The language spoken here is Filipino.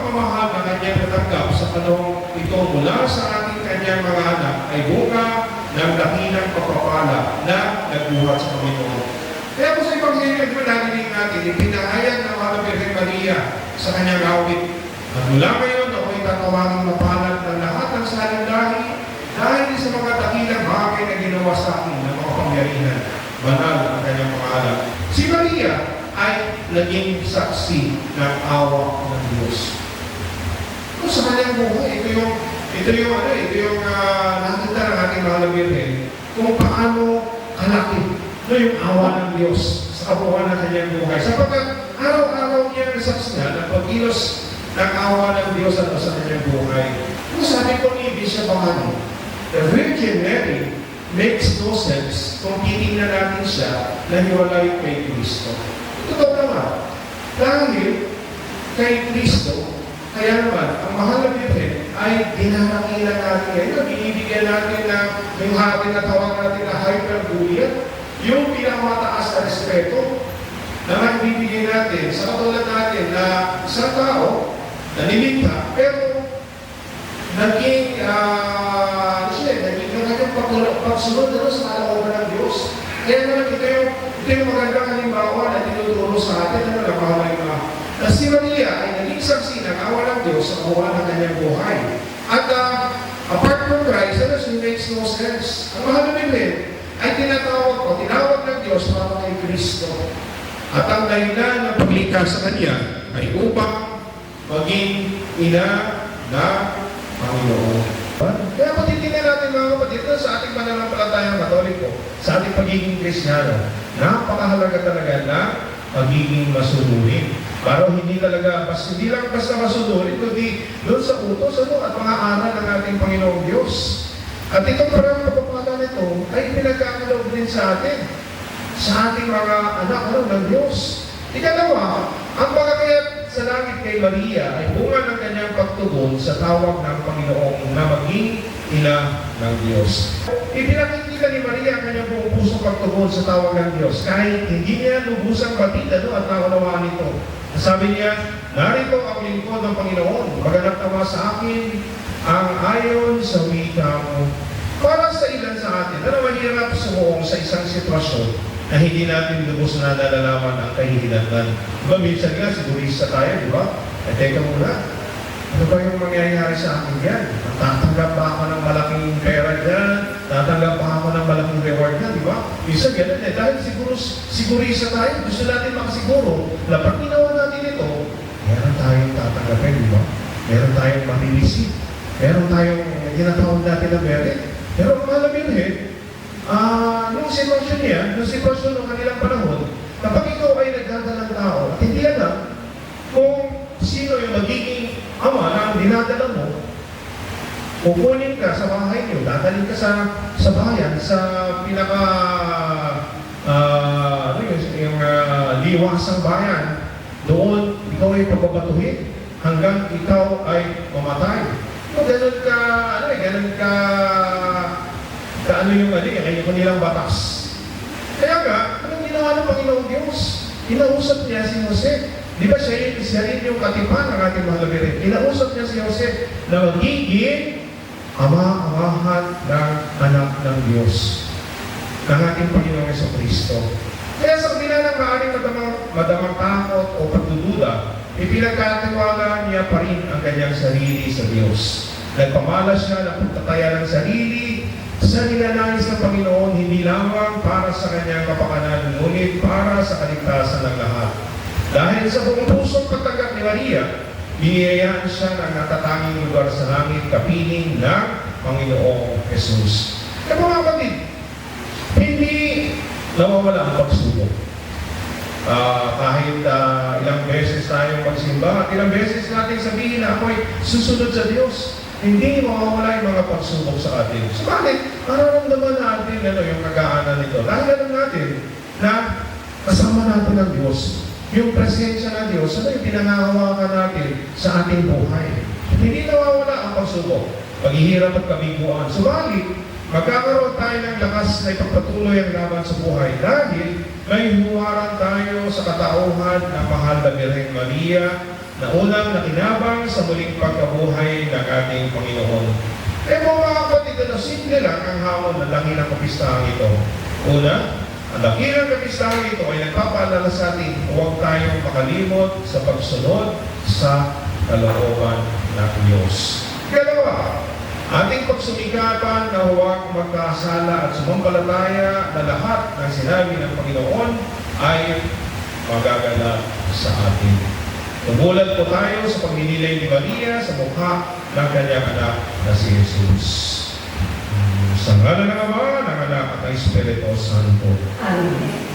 pagmamahal na kanyang natanggap sa panahong ito mula sa ating kanyang mga anak ay bunga ng dakilang pagpapala na nagbuhat sa Panginoon. Kaya po sa Ebanghelyo, di ba narinig natin, ipinahayag ng Mahal na Birhen Maria sa kanyang awit. At mula ngayon, ako'y tatawagin mapalad ng lahat ng saling lahi dahil sa mga dakilang bagay na ginawa sa akin ng mga pangyarihan. Banal ang kanyang pangalan. Si Maria ay naging saksi ng awa ng Diyos. Kung sa kanyang buhay, ito yung nakita ng ating Mahal na Birhen kung paano kalaki yung awa ng Diyos sa kabuuan ng kanyang buhay. Sapagkat araw-araw niya nasaksihan ang pagkilos ng awa ng Diyos sa kanyang buhay. Kung sabi ko ni Bishop Bahano, the Virgin Mary makes no sense kung titingnan natin siya na hiwalay kay Kristo. Totoo naman. Dahil kay Kristo, kaya naman, ang Mahal na Birhen ay dinarakilan natin ngayon. Binibigyan natin na yung hari na tawag natin na hyperbulia, yung pinakamataas na respeto na ibibigay natin sa katulad natin na isang tao na nilikha, pero naging pagsunod na sa kalooban ng Diyos. Kaya naman ito yung magandang halimbawa na tinuturo sa atin na nagpahalay na si Maria ay naging saksi ng awa ng Diyos sa kabuuan ng kanyang buhay. At apart from Christ, she makes no sense. Ang Mahal na Birhen ay tinawag ng Diyos para kay Kristo. At ang dahilan ng paglikha sa Kanya ay upang maging ina na Panginoon. Kaya kung titingnan natin mga kapatid sa ating pananampalatayang Katoliko, sa ating pagiging Kristiyano, napakahalaga talaga na pagiging masunurin. Para hindi lang basta masunurin, kundi doon sa utos at mga aral ng ating Panginoong Diyos. At itong parang pagpapala nito ay pinagkakaloob din sa atin, sa ating mga anak ng Diyos. Ikalawa, ang pagkakayat sa langit kay Maria ay bunga ng kanyang pagtugon sa tawag ng Panginoong na maging ina ng Diyos. Ipinakikita ni Maria ang kanyang buong pusong pagtugon sa tawag ng Diyos kahit hindi niya lubusang batid at naunawaan ito. Sabi niya, narito ang lingkod ng Panginoon, maganap nawa sa akin ang ayon sa wika mo. Para sa ilan sa atin, na mahirap sumuong sa isang sitwasyon na hindi natin lubos na nalalaman ang kahihinatnan. Diba, minsan nga, sigurista tayo, di ba? Teka muna, ano ba yung mangyayari sa akin yan? Tatanggap ba ako ng malaking pera dyan? Tatanggap ba ako ng malaking reward dyan, di ba? Minsan ganun dahil sigurista tayo, gusto natin makasiguro na pag ginawa natin ito, meron tayong tatanggapin, di ba? Meron tayong marilisip. Meron tayong ginatawag natin na merit. Pero ang Mahal na Birhen, nung sitwasyon ng kanilang panahon, kapag ikaw ay nagdadalang tao at hindi alam kung sino yung magiging ama na dinadala mo, kukunin ka sa bahay niyo, dadalhin ka sa bayan, sa pinaka liwasang bayan, doon ikaw ay pababatuhin hanggang ikaw ay mamatay. Ganun ka yung kanilang batas. Kaya nga, anong ginawa ng Panginoong Diyos? Inausap niya si Jose. Di ba siya rin yung katipan ng ating Mahal na Birhen? Inausap niya si Jose na magiging ama-amahan ng anak ng Diyos, ng ating Panginoong Jesucristo. Kaya sa kabila ng maaaring madamang takot o pagdududa, ipinagkatiwala niya pa rin ang kanyang sarili sa Diyos. Nagpamalas siya ng pagtataya ng sarili sa ninanais ng Panginoon, hindi lamang para sa kanyang kapakanan, ngunit para sa kaligtasan ng lahat. Dahil sa buong pusong pagtanggap ni Maria, biniyayaan siya ng natatanging lugar sa langit, kapiling ng Panginoong Jesus. Kaya mga kapatid, hindi nawawala ang pagsubok. Kahit ilang beses tayong magsimba at ilang beses natin sabihin na ako'y susunod sa Diyos, hindi mawawala yung mga pagsubok sa atin. Subalit, nararamdaman natin yung kagaanan nito. Dahil alam natin na kasama natin ang Diyos. Yung presensya ng Diyos, yung pinangahawakan natin sa ating buhay. Hindi nawawala ang pagsubok, paghihirap at kabiguan. Subalit, magkakaroon tayo ng lakas na ipagpatuloy ang laban sa buhay dahil may huwaran tayo sa katauhan ng Mahal na Birhen Maria na unang nakinabang sa muling pagkabuhay ng ating Panginoon. Eh mga kapatid, simple lang ang hamon ng dakilang kapistahan ito. Una, ang dakilang kapistahan ito ay nagpapaalala sa atin, huwag tayong makalimot sa pagsunod sa kalooban ng Diyos. Ikalawa, ating pagsumikapan na huwag magkasala at sumampalataya na lahat ng sinabi ng Panginoon ay magaganap sa atin. Tumulan po tayo sa pagninilay ni Maria sa mukha ng kanyang anak na si Jesus. Sa ngalan ng Ama, ng Anak at ng Espiritu Santo. Amen.